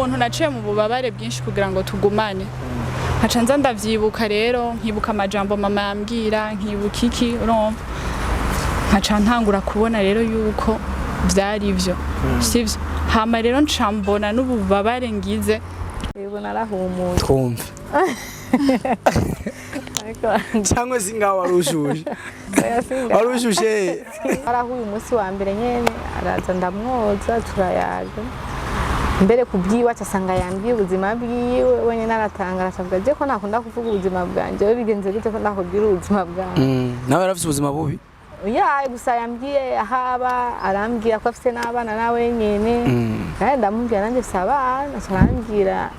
umuntu naciye mu bubabare bwinshi kugira ngo tugumane nkaca nza ndavyibuka rero nkibuka amajambo mama yambwira nkibuka iki urumva nkaca ntangura kubona rero yuko vyari ivyo sivyo hama rero ncambona n'ububabare ngize yego narahumuye twumve cyangwa singaho warushuje arahuye umunsi wa mbere nyene araza ndamwoza turayaga mbere kubwiwa cyasanga yambwiye ubuzima bwiwe wenye naratangara cyangwa je ko nakunda kuvuga ubuzima bwanje we bigenze gute ko ndakubwira ubuzima bwanje nawe yarafite ubuzima bubi ya gusa yambwiye ahaba arambwira ko afite n'abana nawe nyene kandi ndamubwira nanje sabana cyarambwira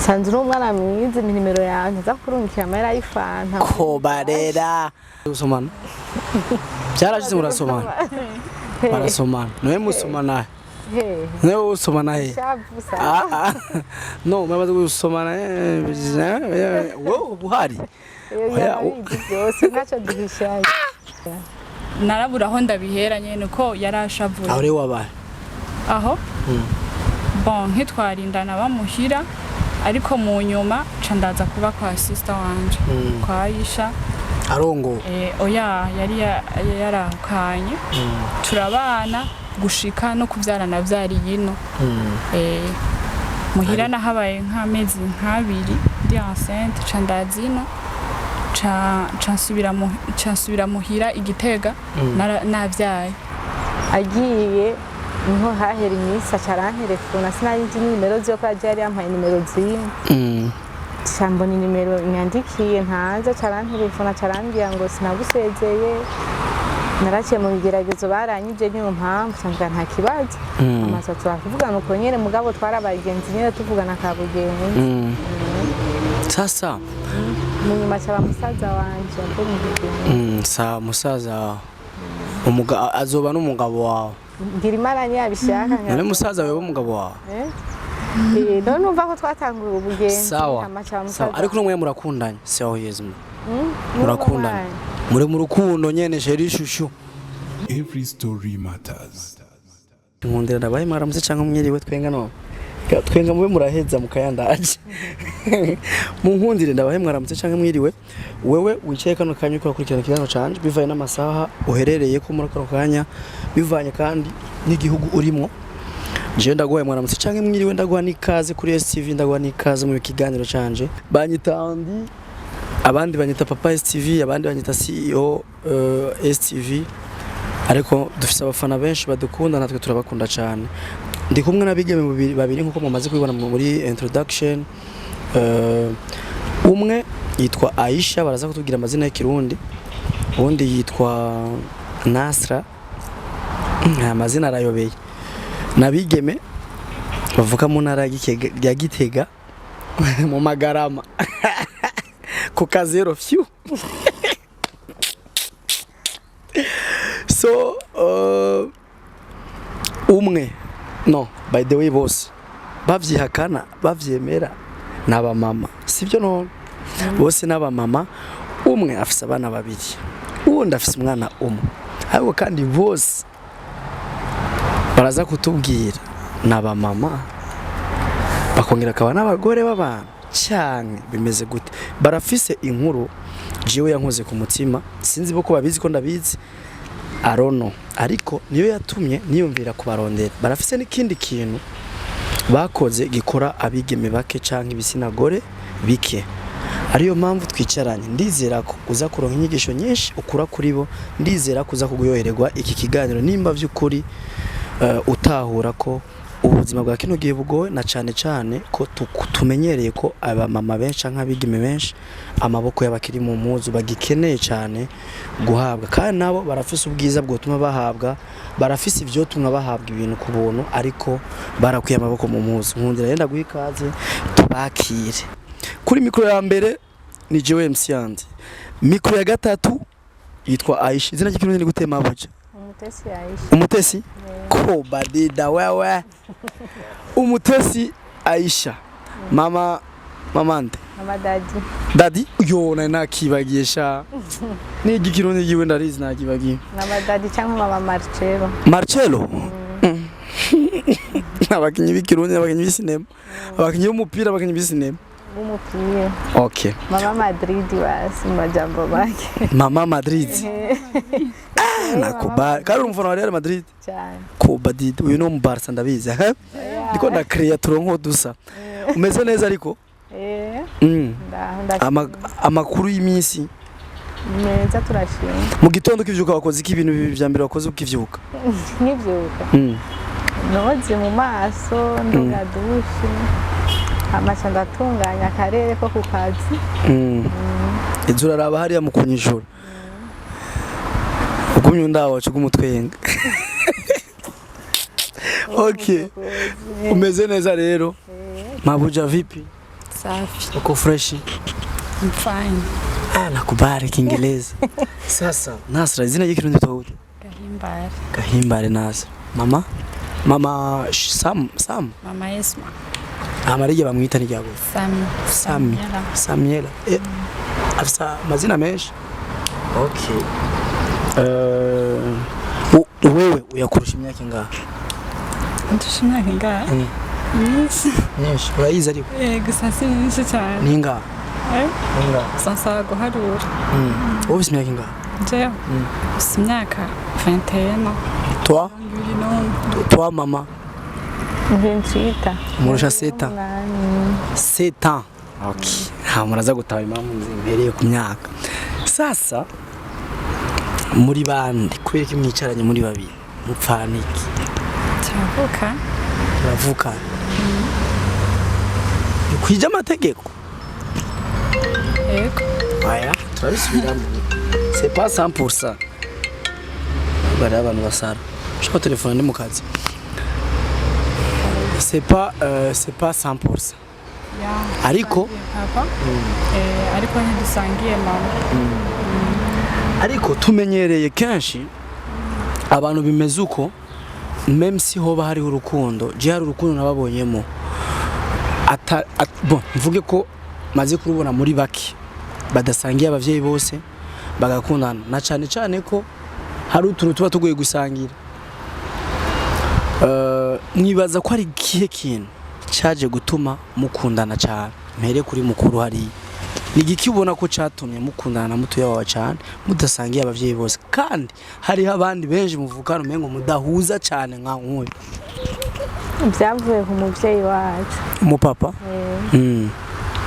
sanzura umwana mwiza nimero yanjye za kurungikira amahera y'ifanta ko barera usomana byarashize murasomana barasomana nowe musomana ne usomana he no mama usomana wo buhari byose ntaco duhishaye narabura aho ndabihera nyene ko yarashavura aho rero wabaye aho bon nkitwarindana bamuhira ariko mu nyuma ca ndaza kuba kwa sister wanje kwa Aisha arongo oya yari yarahukanye turabana gushika no kuvyarana vyari yino muhira nahabaye nk'amezi nk'abiri ndi enceinte ca ndazino cansubira muhira Igitega navyaye agiye niho hahera iminsi acarantelefona sinari nzi nimero zo ko yari yampaye nimero zimwe cyambona nimero nyandikiye ntaza acarantelefona acarambwira ngo sinagusezeye naraciye mu bigeragezo baranyije niyo mpamvu cyangwa nta kibazo amaso turakuvugana uko nyene mugabo twarabagenzi nyene tuvugana ka bugenzi sasa mu nyuma cyaba musaza wanje sa musaza azoba n'umugabo wawe ngira imana ntiyabishaka none musaza wewe umugabo wawe none numva ko twatanguye ubugenzi sawa ariko n'umwe murakundanye sawa yezimo murakundanye muri mu rukundo nyene sheri shushu every story matters nkundira ndabaye mwaramutse cyangwa mwiriwe twenga no twenga mube muraheza mukayandaje mu nkundire ndabaye mwaramutse cyangwa mwiriwe wewe wicaye kano kanya uko akurikirana kirano canje bivaye n'amasaha uherereye ko muri kano kanya bivanye kandi n'igihugu urimo je ndagoye mwaramutse cyangwa mwiriwe ndaguha nikaze kuri STV ndaguha nikaze mu kiganiro canje banyitandi abandi banyita papa STV abandi banyita CEO STV ariko dufise abafana benshi badukunda natwe turabakunda cyane ndi kumwe nabigeme babiri nkuko mumaze kwibona muri introduction umwe yitwa Aisha baraza kutubwira amazina y'Kirundi undi yitwa Nasra amazina arayobeye nabigeme bavuka mu ntara ya Gitega mu Magarama ku kazero few so umwe no by the way bose bavyihakana bavyemera naba mama sivyo no bose naba mama umwe afise abana babiri uwundi afise umwana umwe ariko kandi bose baraza kutubwira naba mama bakongera akaba n'abagore b'abantu cyane bimeze gute barafise inkuru jiwe yankoze ku mutima sinzi boko babizi ko ndabizi arono ariko niyo yatumye niyumvira kubarondera barafise n'ikindi kintu bakoze gikora abigeme bake canke ibisina gore bike ariyo mpamvu twicaranye ndizera ko uza kuronka inyigisho nyinshi ukura kuri bo ndizera kuza kuguyohererwa iki kiganiro nimba vy'ukuri utahura ko ubuzima bwa kino gihe bugoye na cyane ko tumenyereye ko aba mama benshi nk'abigeme benshi amaboko y'abakiri mu muzu bagikeneye cyane guhabwa kandi nabo barafise ubwiza bwotuma bahabwa barafise ibyo tumwa bahabwa ibintu ku buntu ariko barakwiye amaboko mu muzu nkundira yenda guhikaze tubakire kuri mikro ya mbere ni Joe MC Yandi mikro ya gatatu yitwa Aisha izina cy'ikirundi ni gutema buja umutesi Aisha umutesi ko badida wewe umutesi Aisha mama nde mama daddy yo nakibagisha ni igikirundi giwe ndarizi nakibagiye mama daddy cyangwa mama Marcello abakinyi b'ikirundi abakinyi b'isinema abakinyi b'umupira abakinyi b'isinema umupira okay mama Madrid basi majambo make mama Madrid nakubali kari umufana wa Real Madrid cyane kubadid uyu no mu Barca ndabizi ndiko na create turonko dusa umeze neza ariko amakuru y'iminsi neza turashimye mu gitondo kivyuka wakoze iki ibintu bya mbere wakoze ukivyuka nkivyuka noze mu maso ndoga dushe amacha ndatunganya akarere ko ku kazi izura raba hariya mu kunyishura ugumye ndawo cyo gumutwenga okay umeze neza rero mabuja vipi safi uko fresh I'm fine nakubali Kiingereza sasa Nasra izina y'ikirundi twavuga Gahimbare Nasra mama Sam mama Esma amarige bamwita ni ryabo Samuela afisa mazina menshi okay wewe uyakurusha imyaka ingahe ndishimye ingahe Nyinshi urayizi ariko gusa si nyinshi cyane ninga sasa guharura wowe ufite imyaka ingahe jewe ufite imyaka 21 toi mama 28 murusha 7 okay muraza gutaha impamvu mbereye ku myaka sasa muri bande kubera ko mwicaranye muri babiri mupfana iki turavuka kwija amategeko yego aya turabisubiramo c'est pas 100% bari abantu basara shaka telefone ndi mu kazi c'est pas 100% ariko ariko ntidusangiye mama ariko tumenyereye kenshi abantu bimeze uko même si hoba hari urukundo je hari urukundo nababonyemo bon mvuge ko maze kurubona muri baki badasangiye abavyeyi bose bagakundana na cyane ko hari utuntu tuba tugoye gusangira mwibaza ko ari kihe kintu cyaje gutuma mukundana cyane mpere kuri mukuru hari nigiki ubona ko cyatumye mukundana na muto yawe cyane mudasangiye abavyeyi bose kandi hari abandi benshi muvukana umengo mudahuza cyane nka nk'uyu byavuye ku muvyeyi wacu umupapa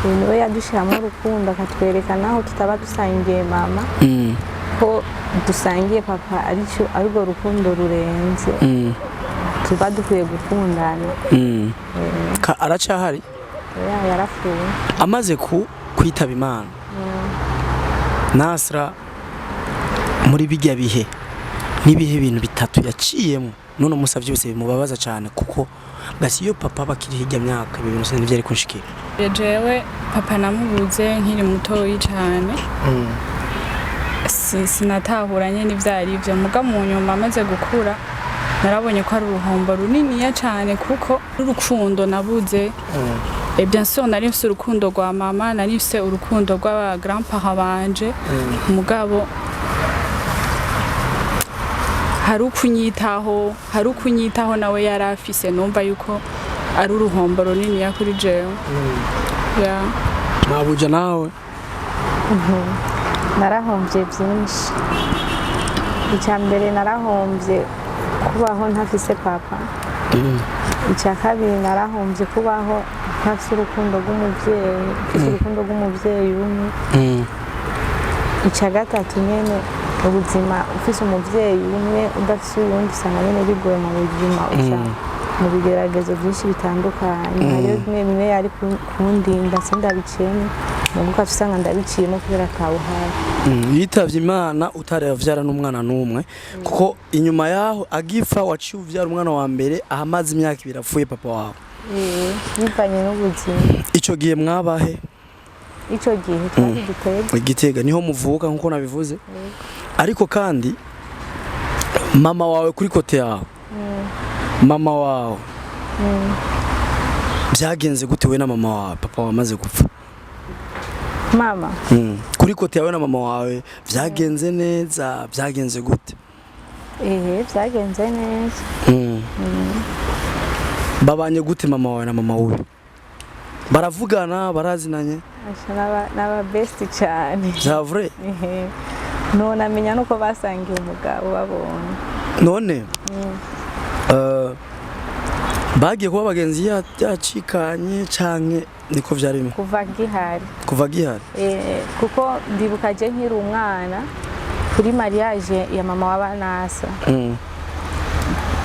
niwe yadushiramo urukundo akatwereka naho tutaba dusangiye mama ko dusangiye papa ariko rukundo rurenze tuba dukwiye gukundana aracahari yarapfuye amaze kwitaba Imana Nasra muri bijya bihe nibihe bintu bitatu yaciyemo none musavye byose bimubabaza cyane kuko gasi yo papa bakiri hirya myaka ibintu se nivyo ari kunshikira jewe papa namubuze nkiri mutoyi cyane sinatahuranye n'ivyari ivyo muga mu nyuma amaze gukura narabonye ko ari uruhombo runini cyane kuko urukundo nabuze bien sûr nari mfise urukundo rwa mama nari mfise urukundo rwa grandparents banje mugabo hari ukunyitaho nawe yarafise numva yuko ari uruhombo runini kuri jewe mabuja nawe narahombye byinshi icya mbere narahombye kubaho ntafise papa icya kabiri narahombye kubaho ntafise urukundo rw'umubyeyi umwe icya gatatu nyene ubuzima ufise umuvyeyi umwe udafise uyundi usanga nyene bigoye mu buzima uca mu bigeragezo byinshi bitandukanye hariyo bimwe yari kundinda sindabiciyemo muguka usanga ndabiciyemo kubera kawuhari yitavye Imana utaravyara n'umwana n'umwe kuko inyuma yaho agifa waciye uvyara umwana wa mbere ahamaze imyaka 2 apfuye papa wawe bivanye n'ubuzima ico gihe mwabahe ico gihe twari Gitega niho muvuka nkuko nabivuze ariko kandi mama wawe kuri kote yawe mama wawe byagenze gute we na mama wawe papa wamaze gupfa mama kuri kote yawe na mama wawe byagenze neza byagenze gute byagenze neza babanye gute mama wawe na mama wuyu baravugana barazinanye n'aba best cyane bya vrai none amenya nuko basangiye umugabo babonye none bagiye kuba abagenzi yacikanye canke niko vyari bimwe kuva gihari kuko ndibuka je nkiri umwana kuri mariage ya mama wa Banasa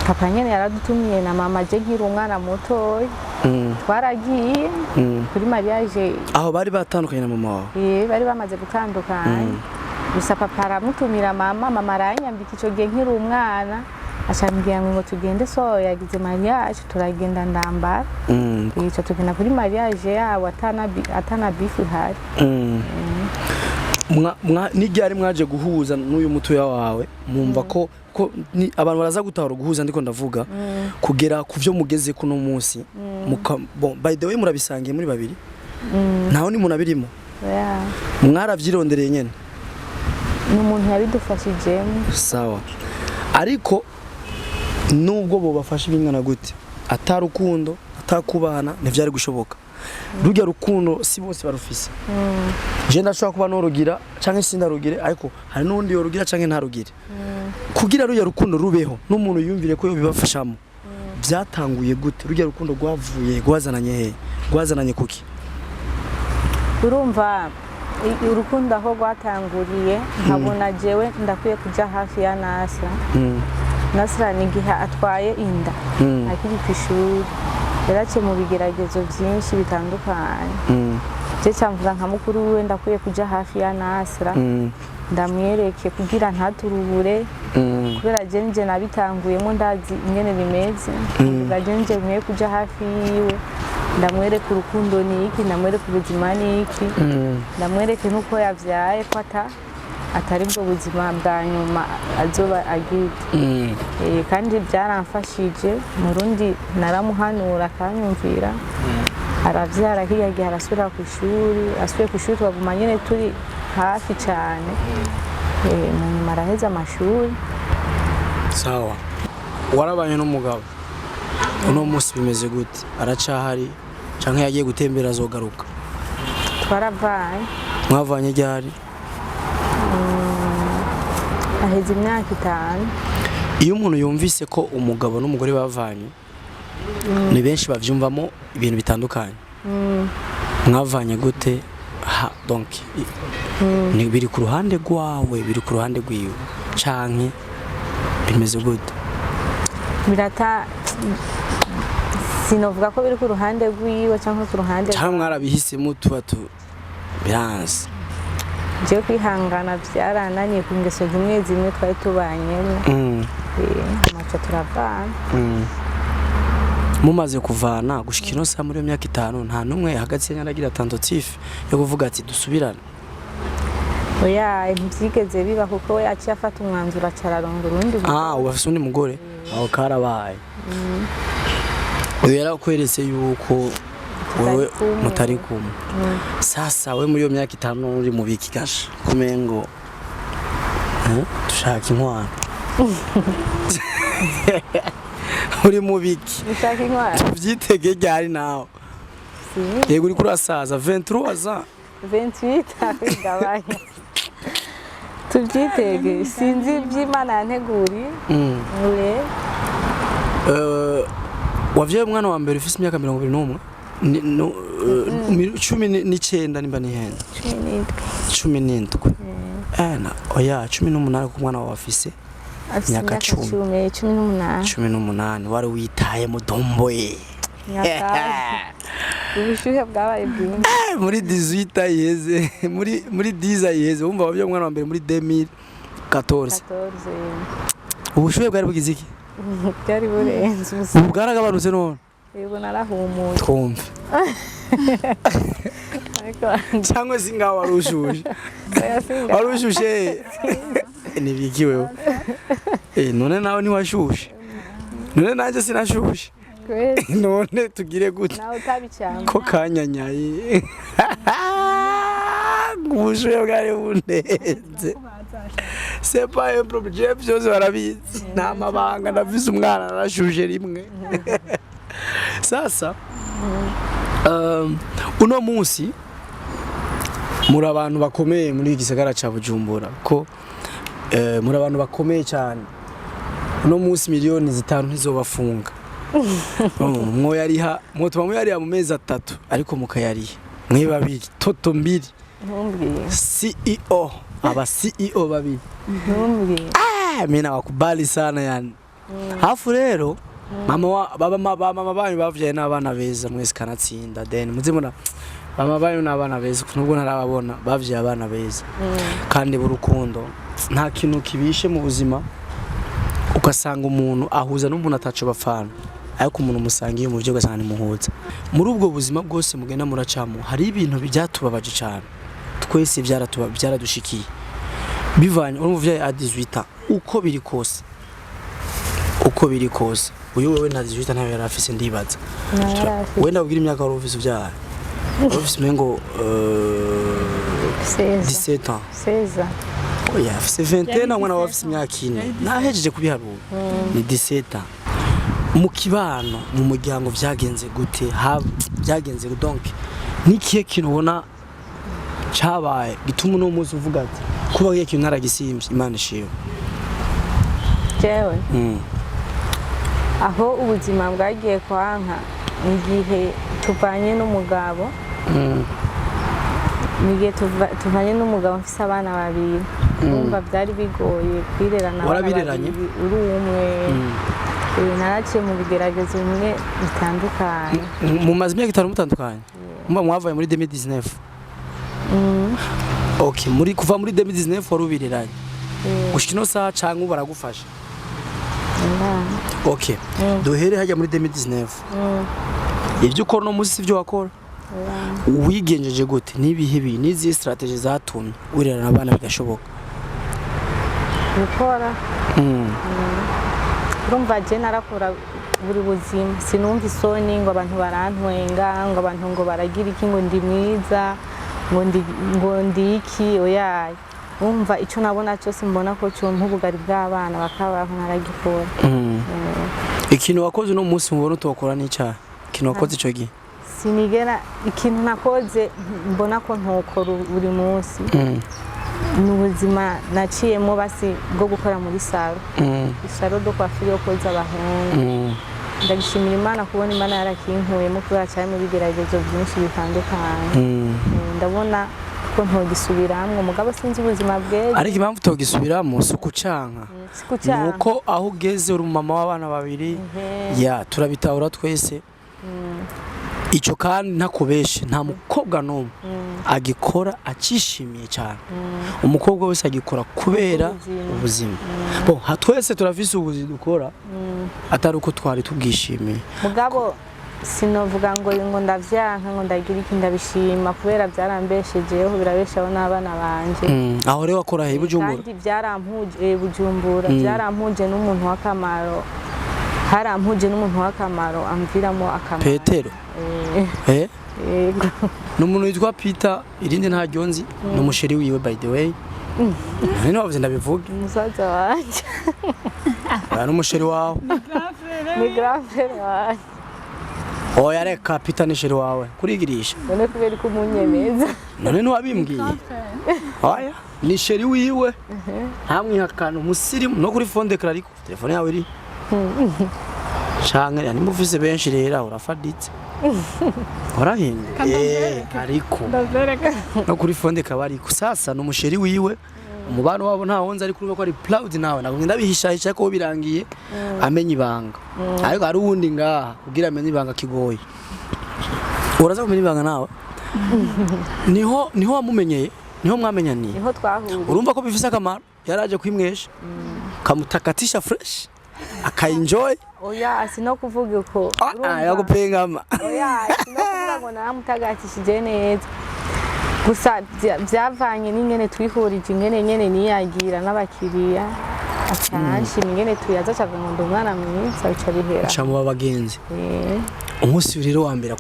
papa nyene yaradutumiye na mama je nkiri umwana mutoya twaragiye kuri mariage aho bari batandukanye na mama wawe bari bamaze gutandukana gusa papa aramutumira mama aranyambika ico gihe nkiri umwana ashambwiye ngo tugende so yagize mariage turagenda ndambara ico tugenda kuri mariage yabo atana bifu hari n'iryari mwaje guhuza n'uyu mutoya wawe mumva ko abantu baraza gutahura guhuza ndiko ndavuga kugera ku byo mugeze kuno munsi by the way murabisangiye muri babiri ntaho ni umuntu abirimo mwaravyirondereye nyene n'umuntu yabidufashijemo sawa ariko nubwo bo bafashe ibingana gute atarukundo atakubana ntivyari gushoboka rujya rukundo si bose barufise je ndashobora kuba norugira canke sindarugire ariko hari n'undi yorugira canke ntarugire kugira rujya rukundo rubeho n'umuntu yumvire ko yo bibafashamo byatanguye gute rujya rukundo rwavuye gwazananye he gwazananye kuki urumva urukundo aho rwatanguriye nkabona jewe ndakwiye kuja hafi ya Nasra n'igihe atwaye inda akiri kwishuri yarace mu bigeragezo byinshi bitandukanye je cyamvuga nka mukuru wiwe ndakwiye kuja hafi ya Nasra ndamwereke kugira ntaturubure kubera je nabitanguyemo ndazi ingene bimeze kuvuga je mwe kuja hafi yiwe ndamwereke urukundo ni iki ndamwereke ubuzima ni iki ndamwereke nuko yavyaye ko atari bwo buzima bwa nyuma azoba agiye kandi byaramfashije mu rundi naramuhanura akanyumvira aravyara hiyagiye arasubira ku ishuri twaguma nyene turi hafi cyane mu nyuma araheza amashuri sawa warabanye n'umugabo uno munsi bimeze gute aracahari canke yagiye gutembera azogaruka twaravanye mwavanye ryari aheze imyaka 5 iyo umuntu yumvise ko umugabo n'umugore bavanye ni benshi bavyumvamo ibintu bitandukanye mwavanye gute donc ni biri ku ruhande rwawe biri ku ruhande rwiwe canke bimeze gute birata sinovuga ko biri ku ruhande rwiwe cyangwa ku ruhande cyangwa mwarabihisemo tubatu biranze je kwihangana byarananiye ku ngeso zimwe twari tubanyemo amaco turavana mumaze kuvana gushika ino saa muri myaka 5 nta numwe hagati y'anyaragira tentative yo kuvuga ati dusubirane oya imbyigeze biba kuko we aciye afata umwanzuro acararonga urundi ubafise undi mugore aho karabaye yera kweretse yuko wowe mutari kumwe sasa we muri iyo myaka 5 uri mu biki gasha kumengo dushaka inkwano uri mu biki dushaka inkwano tuvyitege ryari nawe yego uri kurasaza 23 ans 28 abigabanya tuvyitege sinzi by'Imana yanteguriye wavyaye umwana wa mbere ufise imyaka 21 19 nimba nihenda 17 oya 18 ku mwana wa afise myaka 18 wari witaye mu domboye ubushuhe bwabaye bwinshi muri 18 yeze muri 10 yeze wumva wavyaye umwana wa mbere muri 2014 ubushuhe bwari bugize iki byari burenze bwaragabanutse none yego narahumuye twumve cyangwa singaho warushuje nibikiweho none nawe ntiwashushe none nanjye sinashushe none tugire gute nawe utabicyanga ko kanyanyaye ubushuhe bwari bundenze c'est pas un problème byose barabizi nta mabanga ndavise umwana narashuje rimwe sasa uno munsi muri abantu bakomeye muri gisagara ca Bujumbura ko muri abantu bakomeye cyane uno munsi miliyoni 5 ntizobafunga mwo yariha mwo tubamwe yariha mu mezi 3 ariko mukayariha mwe babiri toto mbiri CEO aba CEO babiri mimi nawakubali sana yani hafu rero mama banyu bavyaye n'abana beza mwese kanatsinda then muzimuna mama banyu n'abana beza nubwo narababona bavyaye abana beza kandi burukundo nta kintu kibishe mu buzima ukasanga umuntu ahuza n'umuntu ataco bafana ariko umuntu musangiye mu byo gasanga muhuza muri ubwo buzima bwose mugenda muracamo hari ibintu byatubabaje cyane twese byaradushikiye bivanye urumuvyaye a 18 ans uko biri kose uyu wewe na 18 ans yari afise ndibaza wenda ubwira imyaka wari ufise uvyara ufise mengo 17 ans 16 oya afise 20 ans mwana wafise imyaka 4 nahejeje kubiharura ni 17 ans mu kibano mu muryango byagenze gute byagenze donc nikiye kintu ubona cabaye gituma no muzi uvuga ati kuba yeke naragisimvye Imana ishiwe jewe aho ubuzima bwagiye kwanka igihe tuvanye n'umugabo nigihe tuvanye n'umugabo mfise abana babiri umva byari bigoye kwirerana warabireranye uri umwe naraciye mu bigeragezo bimwe bitandukanye mu mazi imyaka 5 mutandukanye mwavuye muri 2019 okay muri kuva muri 2019 warubireranye ushikino saa canke baragufasha okay duhere hajya muri 2019 ibyo ukora no musi byo wakora wigenjeje gute nibihe nizi strategy zatumye wirerana abana bigashoboka gukora urumva je narakora buri buzima sinumva isoni ngo abantu barantwenga ngo abantu ngo baragira iki ngo ndi mwiza ngo ndi iki oyaye umva ico nabona cyose mbona ko cyo mpubugari bw'abana bakabaho naragikora ikintu wakoze no munsi mubona utokora n'icyaha ikintu wakoze ico gihe sinigera ikintu nakoze mbona ko ntokora buri munsi n'ubuzima naciyemo basi bwo gukora muri salo isaro do kwa fili yo koza abahungu ndagishimira Imana kubona Imana yarakinkuyemo kubera cyane mu bigeragezo byinshi bitandukanye ndabona ko ntogisubiramwe umugabo sinzi ubuzima bwe ariko impamvu togisubiramo suku canka nuko aho ugeze uri mama w'abana babiri ya turabitahura twese ico kandi ntakubeshe nta mukobwa n'umwe agikora acishimiye cyane umukobwa wese agikora kubera ubuzima bo hatwese turafise ubuzima dukora atari uko twari tubwishimiye mugabo sinovuga ngo ndavyanka ngo ndagira iki ndabishima kubera byarambeshejeho birabeshaho n'abana banje aho rero wakora he Bujumbura kandi byarampuje Bujumbura byarampuje n'umuntu w'akamaro harampuje n'umuntu w'akamaro amviramo akamaro Petero n'umuntu witwa Peter irindi nta ryonzi n'umusheri wiwe by the way none wavuze ndabivuga umusaza wanje n'umusheri wawe ni grave wanje oya reka Peter ni sheri wawe kurigirisha none kubera ko umunyemeza none ntiwabimbwiye oya ni sheri wiwe ntamwihakana umusirimu no kuri fonde ariko telefone yawe iri canke nimuvise benshi rero urafaditse orahinda ariko no kuri fonde ariko sasa n'umusheri wiwe umubano wabo nta wonza ari kuruba ko ari proud nawe nagenda bihishahisha ko birangiye amenye ibanga ariko ari uwundi ngaha kugira amenye ibanga kigoye uraza kumenya ibanga nawe niho wamumenyeye niho mwamenyaniye niho twahuriye urumva ko bifise akamaro yaraje kwimwesha kamutakatisha fresh akaenjoy oya sino kuvuga uko yakupengama oya sino kuvuga ngo namutagatishije neza gusa byavanye n'ingene twihurije ingene niyagira n'abakiriya acanshi ingene tuyaza cyangwa ngo umwana mwiza bica bihera cyangwa abagenzi umunsi rero wa mbere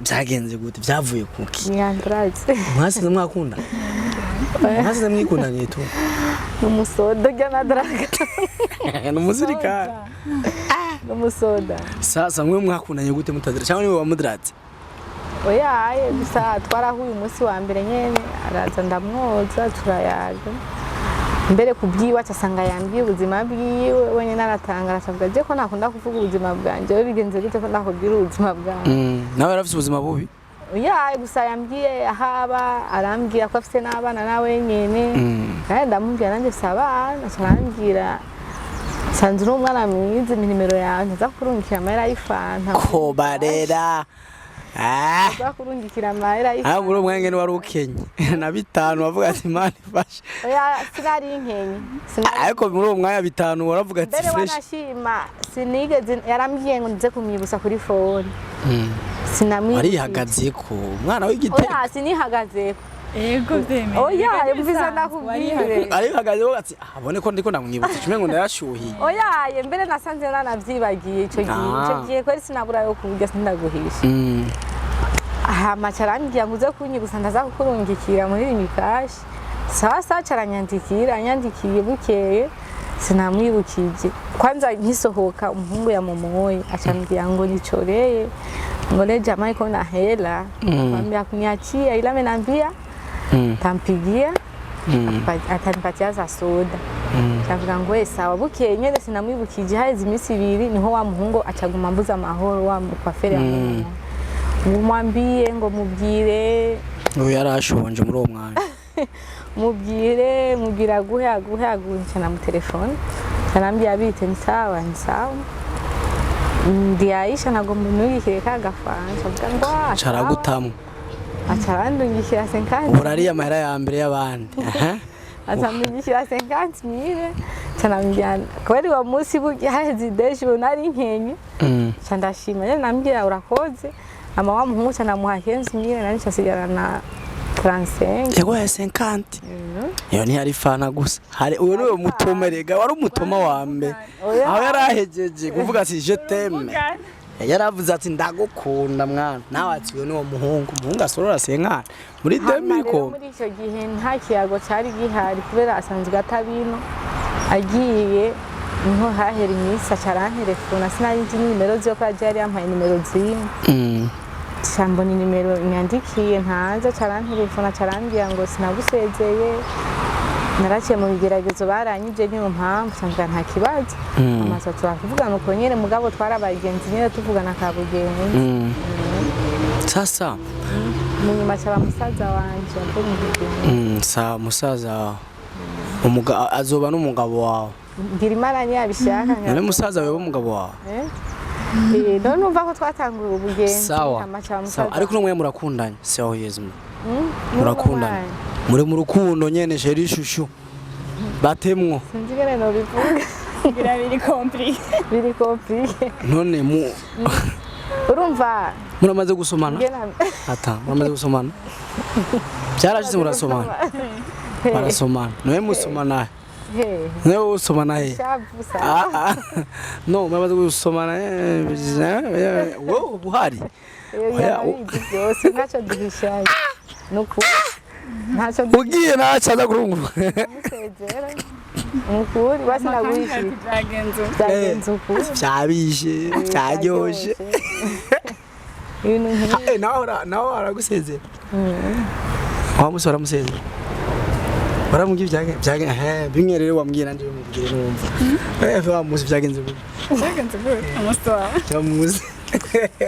byagenze gute byavuye kuki ni Andrade mwasize mwakunda mwasize mwikundanye tu n'umusodo jya na draga n'umusirikare n'umusoda. Sasa mwe mwakundanye gute mutazira cyangwa niwe wamudrate? Oya gusa twarahuye umunsi wa mbere nyene araza ndamwoza turayaga. Mbere kubyiwa cyasanga yambwiye ubuzima bwiwe wenye naratangara cyangwa je ko nakunda kuvuga ubuzima bwanje we bigenze gute ko nakubwira ubuzima bwanje. Nawe yarafite ubuzima bubi? Oya gusa yambwiye ahaba arambwira ko afite n'abana nawe nyene. Kandi ndamubwira nanjye sabana cyarambwira sanzura umwana mwiza nimero yawe nza kurungikira amahera y'ifanta. Ko barera. Bakurungikira amahera y'ifanta. Muri umwenge ni wari ukenye na 5 wavuga ati mani fashe. Oya sinari inkenye. Ariko muri uwo mwanya 5 waravuga ati fresh. fresh. Wanashima sinigeze yarambwiye ngo nze kumwibusa kuri phone. Sinamwibusa. Arihagaze ko umwana w'igitego. Oya sinihagaze. Ego vyeme. Oya yumviza ndakubwire. Arihagaze ko ati abone ko ndiko ndamwibutsa kimwe ngo ndayashuhiye. Oya mbere nasanze nanavyibagiye ico gihe. Ico gihe kweri sinabura yo kuburya sindaguhisha. Aha carambwiye ngo uze kunyibusa ndaza kukurungikira muri rimikashi. Sawa caranyandikira anyandikiye bukeye sinamwibukije. Kwanza nkisohoka umuhungu ya momoye acambia ngo nichoreye. Ngo le jamaa iko na hela. Mwambia kuniachia ila amenambia tampigia atanipatia za soda. Chavuga ngo sawa bukeye nyene sinamwibukije haizi imisi 2 niho wa muhungu acaguma mbuza amahoro wa mukwafere ya mwambie ngo mubwire uyu yarashonje muri uwo mwanya. mubwira guhe cyana mu telefone canambia bite ni sawa ndi Aisha nago munugikire kagafanja bwa caragutamu acarandungikira 50 urari amahera ya mbere y'abandi azamugikira 50,000 canambia kweli wa musi bugi haheze deshi nari nkenye candashima nyene nambia urakoze ama wa muhungu canamuha 15,000 nani casigara na 35. Ego ya 50. Iyo ni hari fana gusa. Hari uyu niwe mutoma rega wari umutoma wa mbe. Aho yarahejeje kuvuga ati je t'aime. Yaravuze ati ndagukunda mwana. Nawe ati uyu niwo muhungu asorora 50 muri 2000 ko. Muri icyo gihe nta kiyago cyari gihari kubera asanzwe atabino agiye niho hahera imisa carantelefona sinari nzi nimero zo kwa jari yampaye nimero zimwe. Shambo ni nimero nyandikiye ntaza carantelefona carambia ngo sinagusezeye naraciye mu bigeragezo baranyije niyo mpamvu cyangwa nta kibazo amaso turakuvugana uko nyene mugabo twarabagenzi nyene tuvugana kabugenzi. Sasa munyuma cyaba musaza wanje abonye sa musaza azoba n'umugabo wawe ngira imana ni yabishaka none musaza wewe umugabo wawe none umva ko twatanguye ubugenzi sawa ariko n'umwe murakundanye sawa yezimo murakundanye muri mu rukundo nyene sheri shushu batemwo sinzi gene no bivuga ngira biri compliqué none mu urumva muramaze gusomana ata muramaze gusomana byarashize murasomana barasomana noye musomana Neo usomana he? No, muramaze gusomana wo buhari. Yose nacho duhishaye. Nuko nacho ugiye nacaza kurungura. Musezera. Mukuri basi naguhishi. Byagenze uko. Byabishe, byaryoshe. Naho aragusezera. Aho musora musezera. Baramugi byage bimwe rero wambwira ndi mubwire numva. Wa muzi byagenze gute? Byagenze gute? Amusora. Cyamuzi.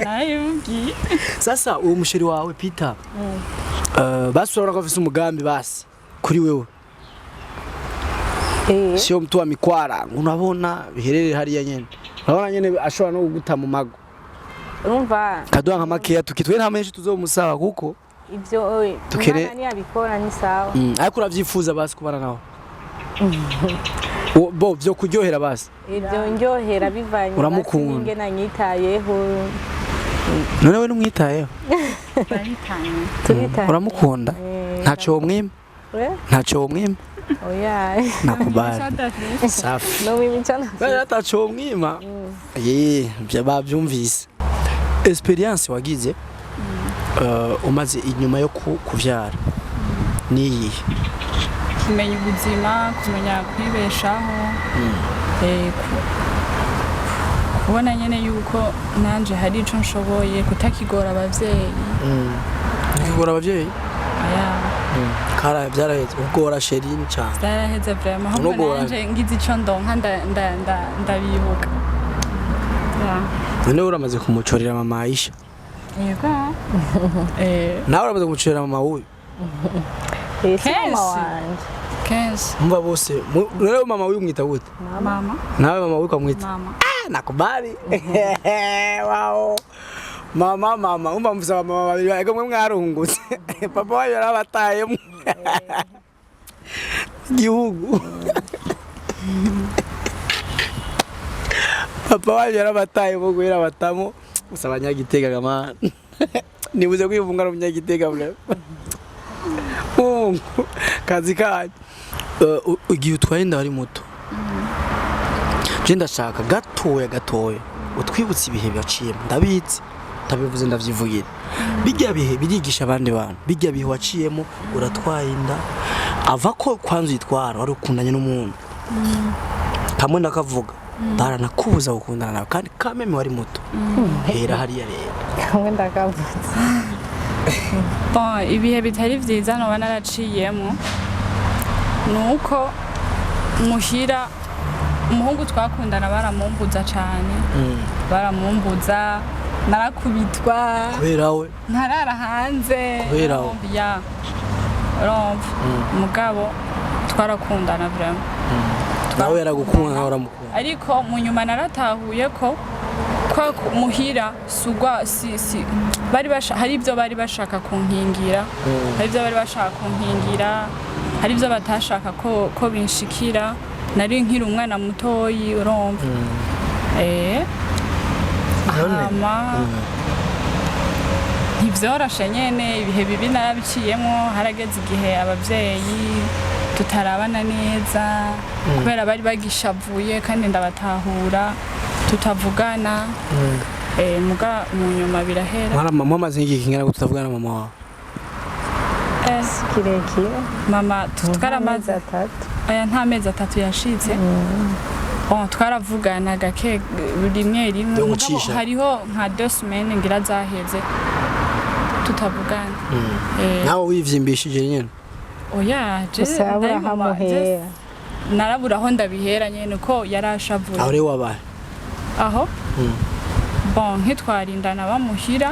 Nayumgi. Sasa uwo musheri wawe Peter. Basura ko afise umugambi basi kuri wewe. Sio mtu wa mikwara, unabona biherere hariya nyene. Urabona nyene ashobora no kuguta mu mago. Urumva? Kaduha nka makeya tukitwe nta menshi tuzomusaba kuko ibyo tukere ni abikora ni sawa. Ariko uravyifuza basi kubana nawe. Bo byo kuryohera basi. Ibyo ndyohera bivanye uramukunda nge nanyitayeho. None we numwitayeho. Turitaye. Uramukunda? Ntacho mwima? Ntacho mwima? Oya. Nakubali. Safi. No mimichana. Ntacho mwima. Babyumvise. Experience wagize umaze inyuma yo kuvyara niyi kumenya ubuzima kumenya kwibeshaho kubona nyene yuko nanje hari ico nshoboye kutakigora abavyeyi Nikigora abavyeyi aya kara byaraheze ugora sherini cyane zaraheze vraiment ahubwo nanje ngize ico ndonka ndabibuka none uramaze kumucorera mama Aisha yego nawe uramaze kumucorera mama uyu mama wanje kenshi umva bose rero mama uyu mwita gute mama nawe mama uyu kamwita mama nakubali wow mama umva mvuza mama babiri bago mwe mwarungutse papa wayo yarabatayemo gihugu papa wayo yarabatayemo guhera batamo gusa abanyagitega gamana nibuze kwivunga no munyagitega bure kazi kaje ugiye utwaye inda ari muto je ndashaka gatoya utwibutse ibihe byaciyemo ndabitse tabivuze ndavyivugira bijya bihe birigisha abandi bantu bijya bihe waciyemo uratwaye inda ava ko kwanza yitwara wari ukundanye n'umuntu kamwe ndakavuga baranakubuza gukundana nawe kandi kameme wari muto hera hariya rero kamwe ndakavuze bon ibihe bitari vyiza no banaraciyemo nuko muhira umuhungu twakundana baramumbuza cyane baramumbuza narakubitwa kubera we ntarara hanze kubera ya romve mugabo twarakundana vraiment nawe yaragukunda nawe uramukunda ariko mu nyuma naratahuye ko kwa muhira sugwa si bari hari ibyo bari bashaka kunkingira hari ibyo bari bashaka kunkingira hari ibyo batashaka ko binshikira nari nkiri umwana mutoyi urumva ntibyoroshe nyene ibihe bibi narabiciyemo harageze igihe abavyeyi tutarabana neza kubera bari bagishavuye kandi ndabatahura tutavugana muga mu nyuma birahera mama amaze igihe kingana tutavugana mama wawe kirekire mama twaramaze 3 aya nta mezi 3 yashitse twaravugana gake rimwe hariho nka 2 semaines ngira zaheze tutavugana nawe wivyimbishije nyene oya je ndamuhera narabura aho ndabihera nyene ko yarashavuye aho rero wabaye aho bon nkitwarindana bamuhira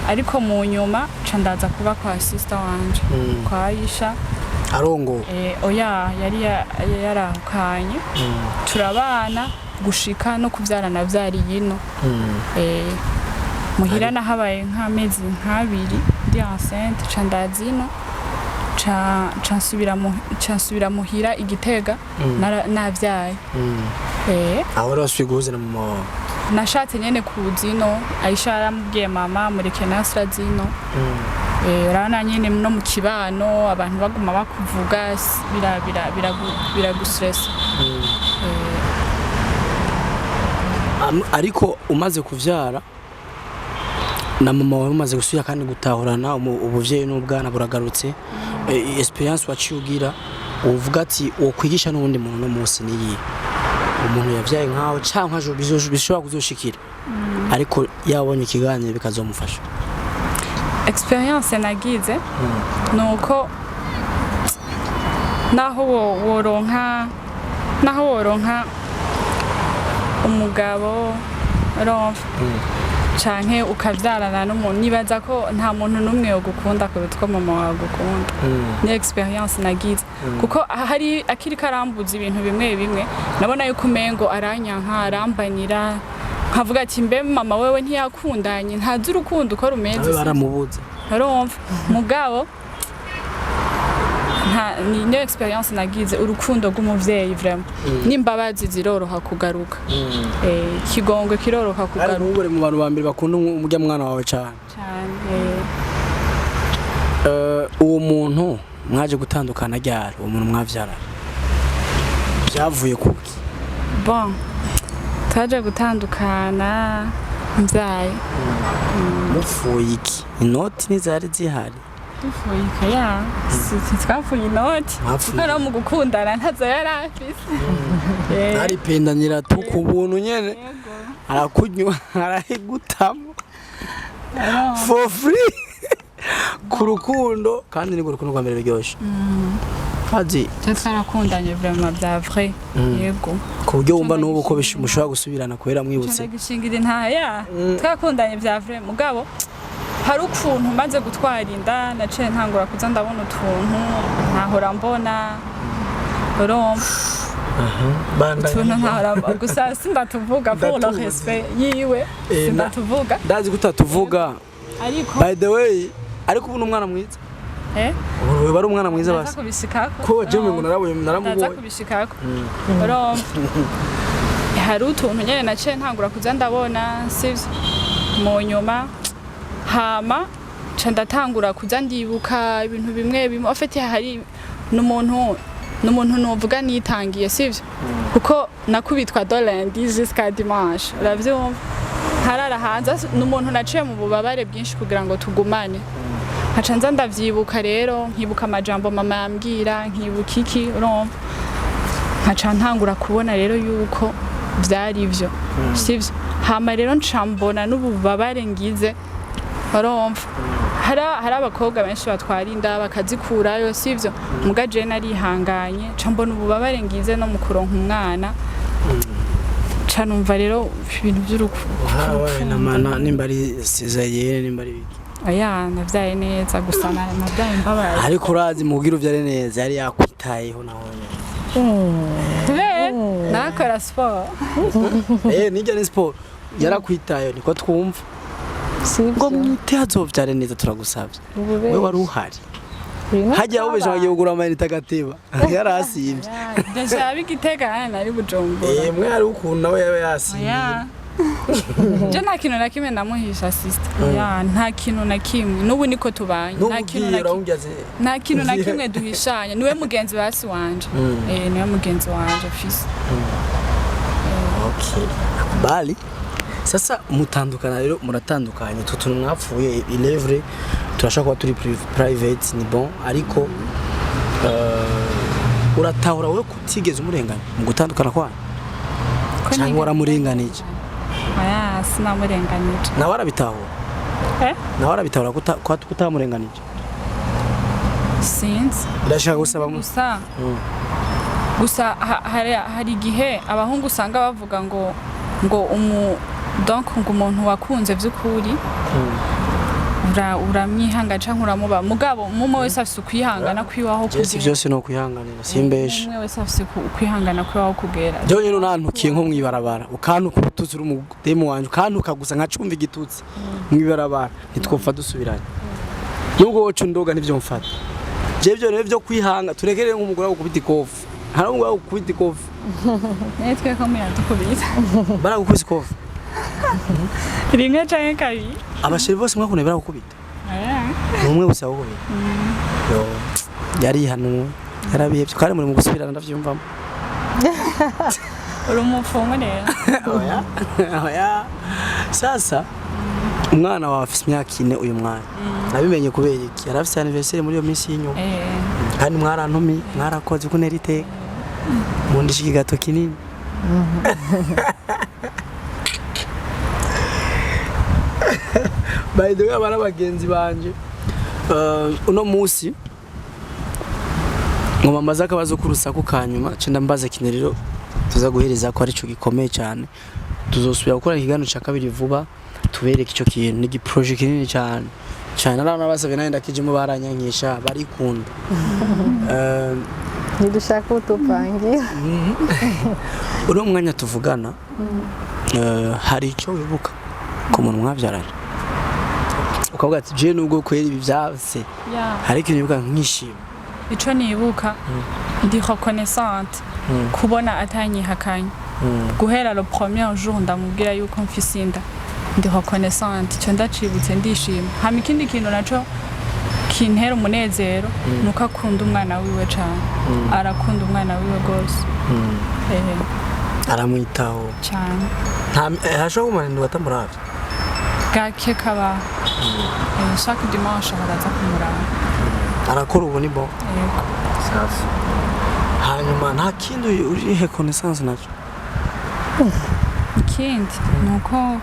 ariko mu nyuma ca ndaza kuba kwa sister wanje kwa Aisha arongo oya yari yarahukanye turabana gushika no kuvyarana vyari yino muhira nahabaye nk'amezi nk'abiri ndi enceinte ca ndazino cansubira muhira igitega navyaye aho roswiguze na mama wawe nashatse nyene kuzino Aisha yaramubwiye mama mureke nasra zino urabona nyene no mu kibano abantu baguma bakuvuga biragustress ariko umaze kuvyara na mama wawe umaze gusubira kandi gutahurana ubuvyeyi n'ubwana buragarutse experience waciye ugira uvuga ati wokwigisha n'ubundi muntu no munsi niyi umuntu yavyaye nkaho canka bishobora kuzoshikira ariko yabonye ikiganiro bikazomufasha experience nagize nuko naho woronka umugabo romve canke ukavyarana n'umuntu nibaza ko nta muntu numwe yo gukunda kuruta mama wawe gukunda ni experience nagize kuko hari akiri karambuza ibintu bimwe nabona yuko umengo aranyanka arambanira nkavuga ati mbe mama wewe ntiyakundanye ntazi urukundo uko rumeze baramubuza romve mugabo ni experience nagize urukundo rw'umuvyeyi vraiment nimbabazi ziroroha kugaruka kigongwe kiroroha kugaruka ari ubure mu bantu bambere bakunda umujya mwana wawe cyane uwo muntu mwaje gutandukana ryari uwo muntu mwavyara byavuye kuki bon taje gutandukana mvyaye mufuye iki inoti nizari zihari dufuye ikaya twafuye inoti kuko no mu gukundana ntazo yari afise aripendanira tu ku buntu nyene arakunywa arahigutamo for free ku rukundo kandi ni urukundo rwa mbere ruryoshe Haji twarakundanye vraiment bya vrai yego ku buryo wumva n'ubu ko mushobora gusubirana kubera mwibutse gishingira ntaya twakundanye bya vrai mugabo hari ukuntu maze gutwara inda naciye ntangura kuza ndabona utuntu ntahora mbona tuntu ntahora gusa sindatuvuga pour le respect yiwe sindatuvuga ndazi gutatuvuga ariko by the way ariko ubu n'umwana mwiza ubu bari umwana mwiza basi ko jemwe ngo naramubonye kubishikako hari utuntu nyene naciye ntangura kuza ndabona sivyo mu nyuma hama ca ndatangura kuza ndibuka ibintu bimwe bimwe afite hari n'umuntu novuga nitangiye sivyo kuko nakubitwa dolendi jusqu'à dimanche uravyumva harara hanze n'umuntu naciye mu bubabare bwinshi kugira ngo tugumane haca nza ndavyibuka rero nkibuka amajambo mama yambwira nkibuka iki urumva haca ntangura kubona rero yuko vyari ivyo sivyo hama rero ncambona n'ububabare ngize urumva hari abakobwa benshi batwara inda bakazikurayo sivyo muga je narihanganye cambona ububabare ngize no mu kuronka umwana ca numva rero ibintu by'urukundo nimba ari sizayene nimba ari biki aya navyaye neza gusa navyaye mbabaye ariko urazi mugira uvyare neza yari yakwitayeho nahone nakora sport nijya ni sport yarakwitayeho niko twumva ngo mwite hazovyare neza turagusavye we wari uhari hajya aho beje bagiye kugura amayinite agateba yarasimbye deja bigitega nari bujumbura mwe ari ukuntu nawe yabe yasimye je nta kintu na kimwe namuhisha sister nta kintu na kimwe n'ubu niko tubanye nta kintu na kimwe duhishanya niwe mugenzi wasi wanje niwe mugenzi wanje fisi okay bali sasa mutandukana rero muratandukanye tutuntu mwapfuye ilevre turashaka kuba turi private ni bon ariko uratahura we kutigeze umurenganya mu gutandukana kwanyu cyangwa waramurenganije sinamurenganije nawe arabitahura nawe arabitahura kutamurenganije sinzi ndashaka gusaba gusa hari igihe abahungu usanga bavuga ngo donc ngo umuntu wakunze vy'ukuri uramwihanga canke uramuba mugabo umwe wese afise ukwihangana kwiwaho kugera byose no kwihanganira simbeshe umwe wese afise ukwihangana kwiwaho kugera je nyine nantukiye nko mwibarabara ukantuka utuzi uri mu demu wanje ukantuka gusa nkacumva igitutsi mwibarabara nitwopfa dusubiranye nubwo wocu ndoga nivyo mfata je byo rero byo kwihanga turekereye nk'umugore gukubita ikofu hari umugore gukubita ikofu netwe ko muyadukubita baragukubita ikofu rimwe canke kabiri abasheri bose mwakone barakubita umwe gusa gukubita yo yari hano yarabihebye kandi muri mu gusubirana ndavyumvamo uri umupfumu rero oya sasa umwana wawe afite imyaka 4 uyu mwana nabimenye kubera iki yari afite anniversaire muri iyo minsi y'inyuma kandi mwarantumi mwarakoze kunera iteka mundishiki gato kinini by the way abana bagenzi banje uno musi ngoma maze akabazo kurusaku kanyuma cenda mbaza kinerero tuza guhereza ko ari cyo gikomeye cyane tuzosubira gukora ikiganiro cya kabiri vuba tubereke icyo kintu ni project kinini cyane cyane arana basabye nayo ndakijemo baranyankisha barikunda nidushaka utupangira uno mwanya tuvugana hari icyo wibuka ku muntu mwabyaranye ukavuga ati je nubwo kwera ibi byase hari ikintu nibuka nkishima ico nibuka ndi reconnaissante kubona atanyihakanye guhera le premier jour ndamubwira yuko mfise inda ndi reconnaissante cyo ndacibutse ndishima hama ikindi kintu naco kintera umunezero nuko akunda umwana wiwe cyane arakunda umwana wiwe gose aramwitaho cyane nta hashobora kumanira batamuravye gake kaba chaque dimanche baraza kumuraba arakora ubu ni bon yego safi hanyuma nta kindi urihe connaissance naco ikindi nuko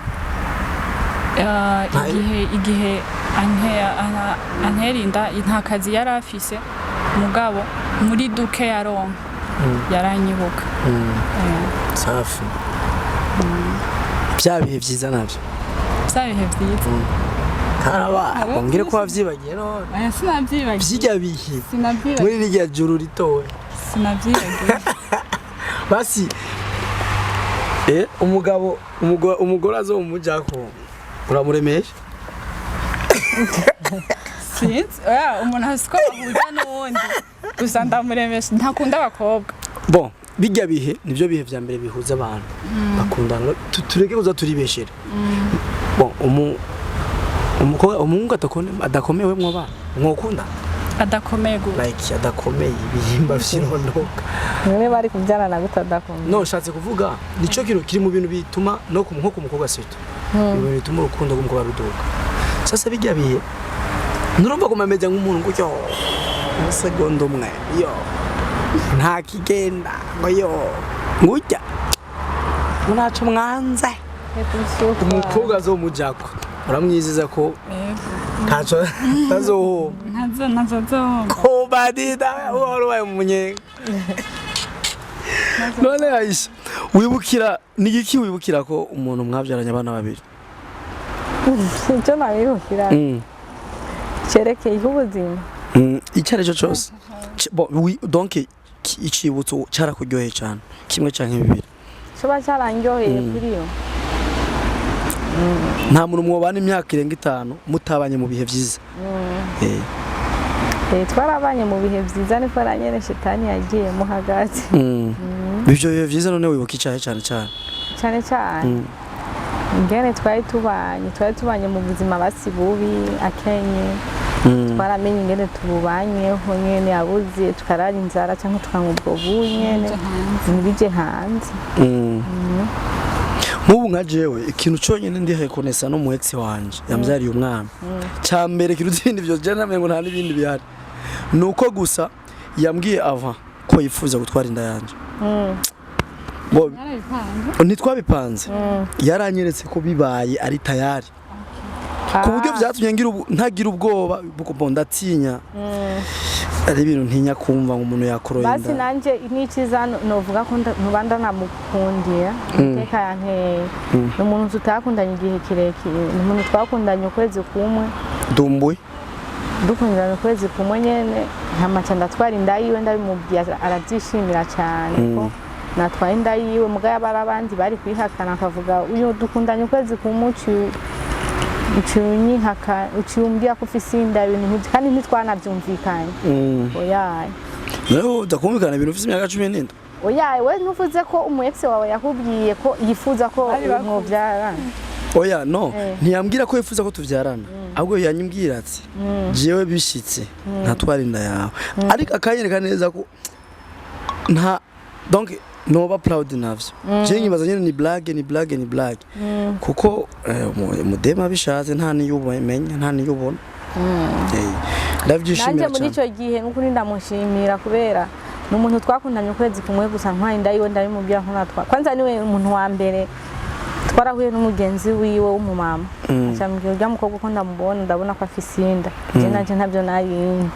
igihe anterinda nta kazi yari afise mugabo muri duke yaronka yaranyibuka safi bya bihe byiza nabyo bya bihe byiza karaba ongere ko wavyibagiye none aya sinavyibagiye byijya bihe sinavyibagiye muri rya juru ritowe sinavyibagiye basi umugore azo umujako uramuremesha sinzi umuntu asiko bahuza n'uwundi gusa ndamuremesha ntakunda abakobwa bon bijya bihe nivyo bihe vya mbere bihuza abantu bakundana tureke kuza turibeshere bon umuhungu adakomewe mwo bana mwokunda adakomeye like adakomeye ibihimba vyirondoka none bari kubyana na gutadakomeye no shatse kuvuga nico kintu kiri mu bintu bituma no ku mukobwa sito ibintu bituma urukundo rw'umukobwa ruduka sasa bijya bihe nurumva kumameze nk'umuntu ngo yo umusegondo umwe yo nta kigenda ngo yo ngujya munaco mwanze umukobwa azomujako uramwiziza ko ntaco tazohomba ko badida uwarubaye umunyenga none Aisha wibukira nigiki wibukira ko umuntu mwabyaranye abana babiri icyo nabibukira cerekeye ubuzima icyo ari cyo cyose donc icibutso cyarakuryoheye cyane kimwe canke bibiri coba cyarangyoheye kuri yo nta muntu mwobana imyaka irenga 5 mutabanye mu bihe byiza twarabanye mu bihe byiza niko ranyene shitani yagiyemo hagati ibyo bihe byiza none wibuka icyahe cyane ingene twari tubanye mu buzima basibubi akenye twaramenye ingene tububanyeho nyene yabuze tukarara inzara cyangwa tukanywa ubwo bunyene nibije hanze mubu nka jewe ikintu cyonyine ndi reconnaissant no mu ex wanje yambyariye umwana cyambere kiruzi ibindi byo je namengo nta nibindi bihari nuko gusa yambwiye ava ko yifuza gutwara inda yanje ntitwabipanze yaranyeretse ko bibaye ari tayari ku buryo byatumye ntagira ubwoba buko ndatinya ari ibintu ntinya kumva umuntu yakoroye basi nanje n'ikiza novuga ko ntubanda namukundiye iteka yanteye n'umuntu tutakundanye igihe kirekire n'umuntu twakundanye ukwezi kumwe dumbuye dukundana ukwezi kumwe nyene ntamaca ndatwara inda yiwe ndabimubwiye arabyishimira cyane ko natwaye inda yiwe mugaya barabandi bari kwihakana akavuga uyu dukundanye ukwezi kumwe uciumbia kufisi inda ibintu kandi ntitwanabyumvikanye oyaye naho udakumvikana ibintu ufite imyaka 19 oyaye we ntuvuze ko umu ex wawe yakubwiye ko yifuza ko mwobyarana oya no ntiyambwira ko yifuza ko tuvyarana ahubwo yanyimbwira ati jewe bishitse ntatwara inda yawe ariko akanyereka neza ko nta donc noba proud navyo je nyibaza nyene ni blague kuko mudema bishaze nta niyubamenya nta niyubona ndavyishimira nanje muri ico gihe n'ukuri ndamushimira kubera n'umuntu twakundanye ukwezi kumwe gusa ntwaye inda yiwe ndabimubwira ko natwa kwanza niwe umuntu wa mbere twarahuye n'umugenzi wiwe w'umumama acambwira urya mukobwa ko ndamubona ndabona ko afise inda je nanje ntabyo narindi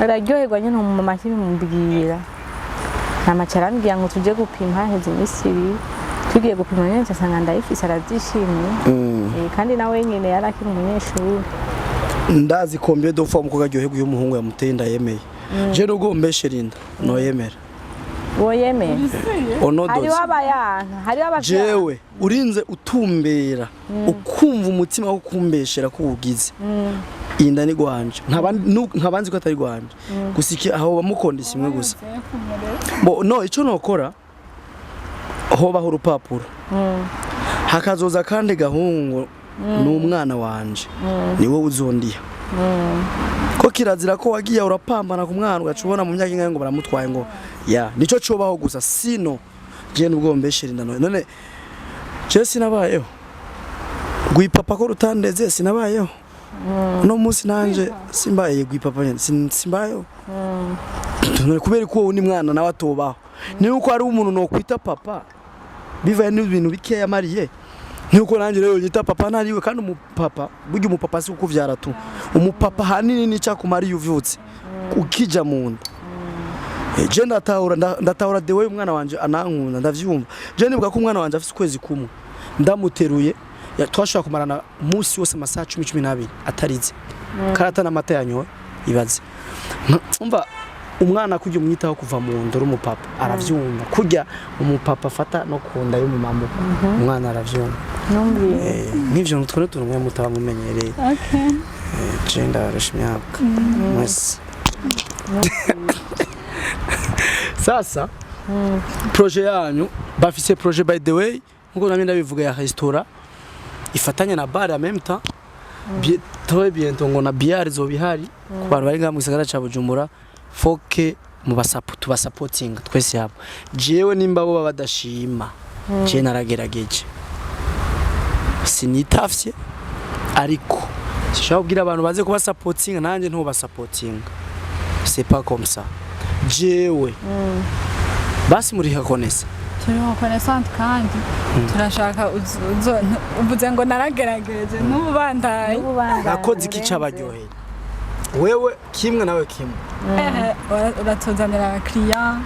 araryoherwa nyene umumama akibimubwira namacarambwira ngo tuje gupima haheze imisi ibiri tugiye gupima nyene nsanga ndayifise arabyishimiye kandi nawe nyene yarakiri umunyeshuri ndazi combien de fois umukobwa aryoherwa iyo umuhungu yamuteye inda yemeye je nubwo mbeshera inda no yemera woyemeye hariho abayana hariho abashaka jewe urinze utumbera ukumva umutima wo kumbeshera ko ugize inda ni gwanje nkabanzi ko atari gwanje gusiki aho bamukondisha imwe gusa bo no ico nokora hobaho urupapuro hakazoza kandi gahungu n'umwana wanje niwe uzondiha ko kirazira ko wagiye urapambana ku mwana ugacubona mu myaka ingahe ngo baramutwaye ngo ya nico cobaho gusa sino je nubwo mbeshera inda none je sinabayeho gwipapa ko rutandeze sinabayeho no munsi nanje simbaye gwipapa nyene simbayeho kubera ko uwo ni mwana nawe atobaho ni uko ari umuntu no kwita papa bivaye n'ibintu bikeya mariye nuko nanje rero yita papa nariwe kandi umupapa burya umupapa si ukuvyara tu umupapa hanini ni cyakumari yuvutse ukija mu nda je ndatahura dewe umwana wanje anankunda ndavyumva je nibuka ko umwana wanje afite ukwezi kumwe ndamuteruye twashaka kumarana umunsi wose amasaha 10-12 atarize karata n'amata yanyowe ibaze umva umwana kujya umwitaho kuva mu ndoro umupapa aravyumva kujya umupapa afata no kunda yo mumama umwana aravyumva n'ivyo nutwe tunumwe mutaba mumenyereye genda arashimyaka mwese sasa projet yanyu bafise projet by the way nkuko namye ndabivuga ya restaurant ifatanya na bar en même temps très bientôt ngo na bière zo bihari ku bantu bari ngamu gisagara ca Bujumbura foke mu basupporting twese yabo jewe nimba bo badashima je naragerageje sinitafye ariko sishaka kugira abantu baze kuba supporting nanje nto basupporting c'est pas comme ça jewe basi muri hakonesa turiho connaissance kandi turashaka ubuze ngo naragerageje n'ubandaye nakoze iki cabaryoheye wewe kimwe nawe kimwe uratuzanira client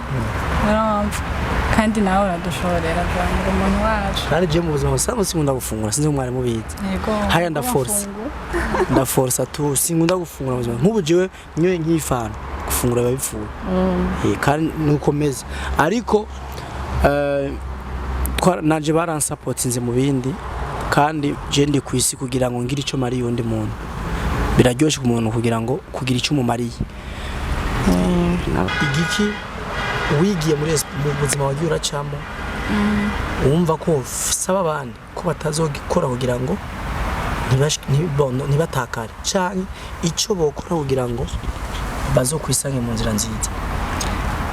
kandi nawe uradushorera kugira umuntu wacu kandi je mu buzima busanzwe sinkunda gufungura sinzi umwari mubizi haya ndaforce tu sinkunda gufungura buzima nk'ubu jewe nyoye nk'ifana gufungura babipfuye kandi nukomeza ariko nanje baransapotinze mu bindi kandi je ndi kwisi kugira ngo ngire ico mari yundi muntu biraryoshe ku muntu kugira ngo kugira ico umumariye igiki wigiye muri buzima wagiye uracamo wumva ko saba abandi ko batazogikora kugira ngo ntibatakare canke ico bokora kugira ngo bazokwisange mu nzira nziza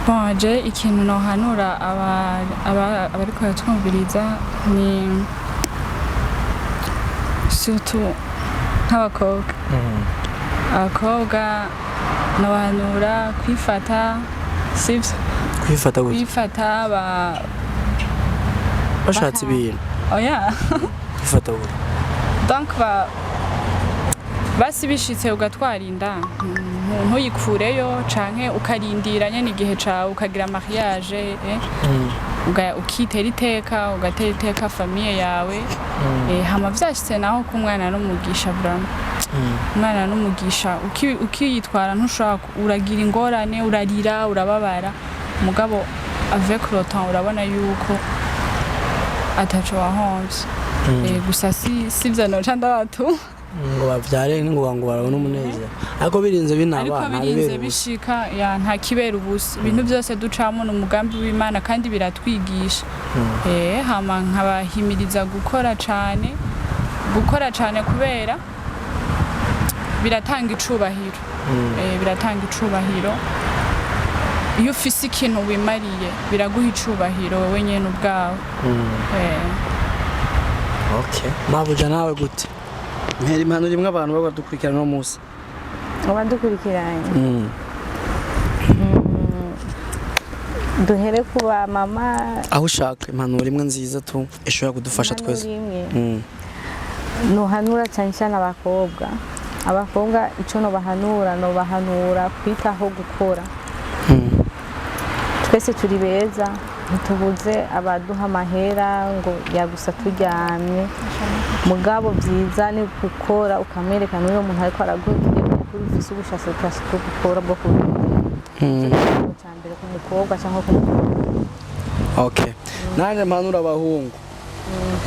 Baje ikintu no hanura abari ko twumviriza ni surtout abakobwa nabanura kwifata sivyo kwifata bashatse ibintu oya kwifata gute donc basi bishitse ugatwarinda ntuyikureyo canke ukarindira nyene igihe cawe ukagira mariage ukitera iteka ugatera iteka famille yawe hama vyashitse naho ku mwana n'umugisha vraiment umwana n'umugisha ukiyitwara ntushaka uragira ingorane urarira urababara mugabo avec le temps urabona yuko ataco wahomvye gusa sivyo noca ndabatu ngo bavyare ngo barabona umunezero ariko birinze binaba birinze bishika ya nta kibera ubusa ibintu byose ducamo n'umugambi w'Imana kandi biratwigisha hama nkabahimiriza gukora cane kubera biratanga icubahiro biratanga icubahiro iyo ufise ikintu wimariye biraguha icubahiro wowe nyene ubwawe okay mabuja nawe gute mpera impanuro imwe abantu baba dukurikirana no munsi abadukurikiranye duhere kuba mama aho ushaka impanuro imwe nziza tu ishobora kudufasha twese nuhanura cyane cyane abakobwa ico no bahanura kwitaho gukora twese turi beza ntitubuze abaduha amahera ngo yagusa turyamye mugabo byiza ni gukora ukamerekana uyo muntu ariko araguhiye kuri ufise ubushake bwo gukora bwo cyambere ku mukobwa cyangwa ku okay nanje mpanura abahungu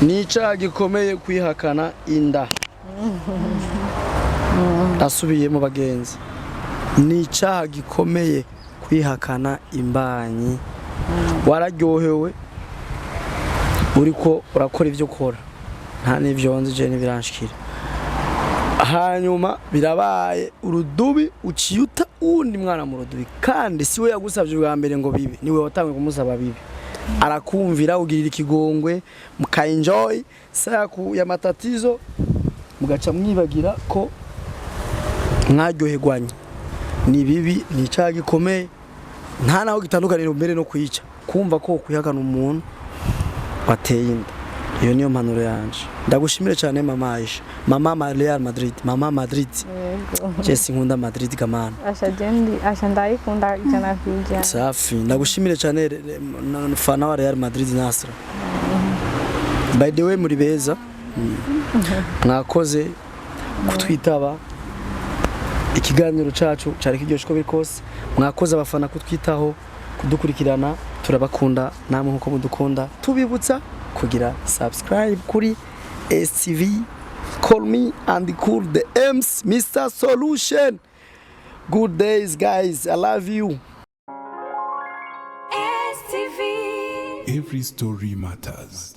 ni icaha gikomeye kwihakana inda asubiye mu bagenzi ni icaha gikomeye kwihakana imbanyi wararyohewe uriko urakora ivyo ukora nta n'ivyo nzi je n'ibiranshikira hanyuma birabaye urudubi uciyuta undi mwana mu rudubi kandi siwe yagusavye bwa mbere ngo bibe niwe watangwe kumusaba bibe arakumvira ugirira ikigongwe mukaenjoy saa ya matatizo mugaca mwibagira ko mwaryoherwanye ni bibi ni icyaha gikomeye nta naho gitandukanira mbere no kwica kumva ko kwihakana umuntu wateye inda. Iyo niyo mpanuro yanje. Ndagushimire cyane mama Aisha, mama Real Madrid, mama Madrid. Jesse nkunda Madrid gamana. Asha ndayikunda cyane kwijya. Safi, ndagushimire cyane fana wa Real Madrid Nasra. By the way muri beza. Mwakoze kutwitaba ikiganiro cacu cyari kiryoshye ko bikose. Mwakoze abafana kutwitaho kudukurikirana, turabakunda namwe nkuko mudukunda. Tubibutsa kugira subscribe kuri STV. Call me and call the M's Mr. Solution. Good days guys, I love you. Every story matters.